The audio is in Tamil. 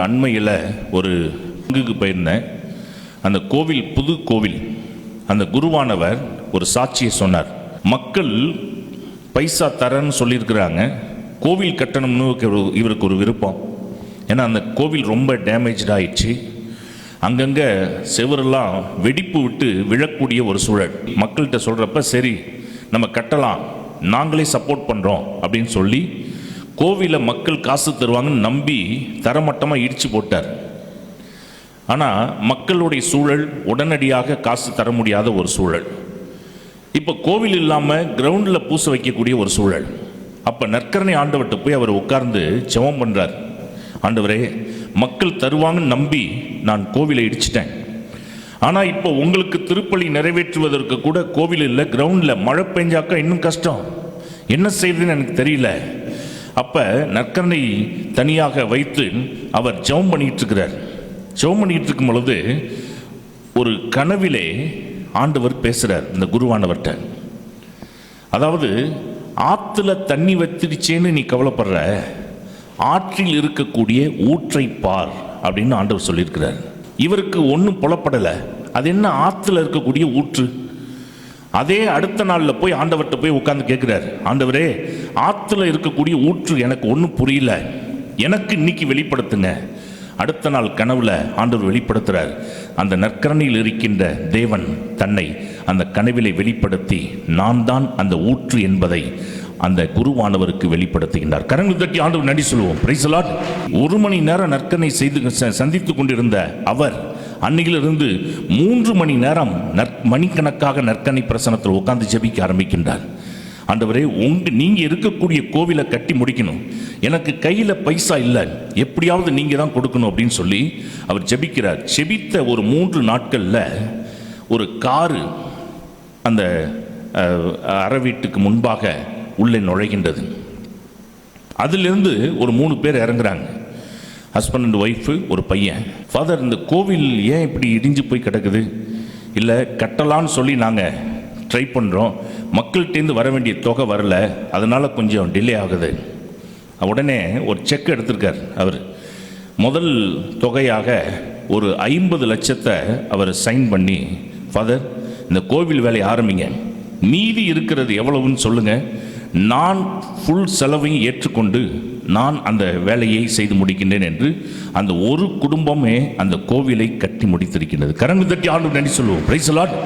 அண்மையில் ஒரு பங்குக்கு போயிருந்தேன். அந்த கோவில் புது கோவில். அந்த குருவானவர் ஒரு சாட்சியை சொன்னார். மக்கள் பைசா தரேன்னு சொல்லியிருக்கிறாங்க, கோவில் கட்டணம்னு இவருக்கு ஒரு விருப்பம். ஏன்னா அந்த கோவில் ரொம்ப டேமேஜ் ஆயிடுச்சு. அங்கங்கே செவரெல்லாம் வெடிப்பு விட்டு விழக்கூடிய ஒரு சூழல். மக்கள்கிட்ட சொல்கிறப்ப சரி நம்ம கட்டலாம், நாங்களே சப்போர்ட் பண்ணுறோம் அப்படின்னு சொல்லி கோவிலை மக்கள் காசு தருவாங்கன்னு நம்பி தரமட்டமாக இடித்து போட்டார். ஆனால் மக்களுடைய சூழல் உடனடியாக காசு தர முடியாத ஒரு சூழல். இப்போ கோவில் இல்லாமல் கிரவுண்டில் பூச வைக்கக்கூடிய ஒரு சூழல். அப்போ நற்கரணை ஆண்டவர்கிட்ட போய் அவர் உட்கார்ந்து ஜெபம் பண்ணுறார். ஆண்டவரே, மக்கள் தருவாங்கன்னு நம்பி நான் கோவிலை இடிச்சிட்டேன். ஆனால் இப்போ உங்களுக்கு திருப்பலி நிறைவேற்றுவதற்கு கூட கோவில் இல்லை, கிரவுண்டில் மழை பெஞ்சாக்கா இன்னும் கஷ்டம், என்ன செய்யுதுன்னு எனக்கு தெரியல. அப்போ நற்கரணை தனியாக வைத்து அவர் ஜெபம் பண்ணிட்டு இருக்கிறார். ஜெபம் பண்ணிட்டு இருக்கும் பொழுது ஒரு கனவிலே ஆண்டவர் பேசுகிறார் இந்த குருவானவர்கிட்ட. அதாவது, ஆற்றுல தண்ணி வத்திடுச்சேன்னு நீ கவலைப்படுற, ஆற்றில் இருக்கக்கூடிய ஊற்றை பார் அப்படின்னு ஆண்டவர் சொல்லியிருக்கிறார். இவருக்கு ஒன்றும் புலப்படலை, அது என்ன ஆற்றுல இருக்கக்கூடிய ஊற்று. அதே அடுத்த நாளில் போய் ஆண்டவர்கிட்ட போய் உட்கார்ந்து கேட்குறார், ஆண்டவரே, ஆற்றுல இருக்கக்கூடிய ஊற்று எனக்கு ஒன்றும் புரியல, எனக்கு இன்னைக்கு வெளிப்படுத்துங்க. அடுத்த நாள் கனவுல ஆண்டவர் வெளிப்படுத்துகிறார். அந்த நற்கரணையில் இருக்கின்ற தேவன் தன்னை அந்த கனவிலை வெளிப்படுத்தி நான் தான் அந்த ஊற்று என்பதை அந்த குருவானவருக்கு வெளிப்படுத்துகின்றார். கரங்கள் தட்டி ஆண்டவர் நன்றி சொல்லுவோம். Praise the Lord. 1 மணி நேரம் நற்கரணை சந்தித்துக் கொண்டிருந்த அவர் அன்னையிலிருந்து 3 மணி நேரம் மணிக்கணக்காக நற்கரணை பிரசனத்தில் உட்கார்ந்து ஜெபிக்க ஆரம்பிக்கின்றார். ஆண்டவரே, நீங்க இருக்கக்கூடிய கோவிலை கட்டி முடிக்கணும், எனக்கு கையில் பைசா இல்லை, எப்படியாவது நீங்க தான் கொடுக்கணும் அப்படின்னு சொல்லி அவர் ஜெபிக்கிறார். ஜெபித்த ஒரு 3 நாட்களில் ஒரு காரு அந்த அறை வீட்டுக்கு முன்பாக உள்ளே நுழைகின்றது. அதிலிருந்து ஒரு 3 பேர் இறங்குறாங்க. ஹஸ்பண்ட் அண்ட் ஒய்ஃபு, ஒரு பையன். ஃபாதர், இந்த கோவில் ஏன் இப்படி இடிஞ்சு போய் கிடக்குது? இல்லை, கட்டலான்னு சொல்லி நாங்கள் ட்ரை பண்ணுறோம், மக்கள்கிட்டேருந்து வர வேண்டிய தொகை வரல, அதனால் கொஞ்சம் டிலே ஆகுது. உடனே ஒரு செக் எடுத்திருக்கார் அவர். முதல் தொகையாக ஒரு 50 லட்சத்தை அவர் சைன் பண்ணி, ஃபாதர், இந்த கோவில் வேலையை ஆரம்பிங்க, மீதி இருக்கிறது எவ்வளவுன்னு சொல்லுங்கள், நான் ஃபுல் செலவையும் ஏற்றுக்கொண்டு நான் அந்த வேலையை செய்து முடிக்கின்றேன் என்று அந்த ஒரு குடும்பமே அந்த கோவிலை கட்டி முடித்திருக்கின்றது. கரங்கள் தட்டி ஆண்டவருக்கு நன்றி சொல்லுவோம். Praise the Lord.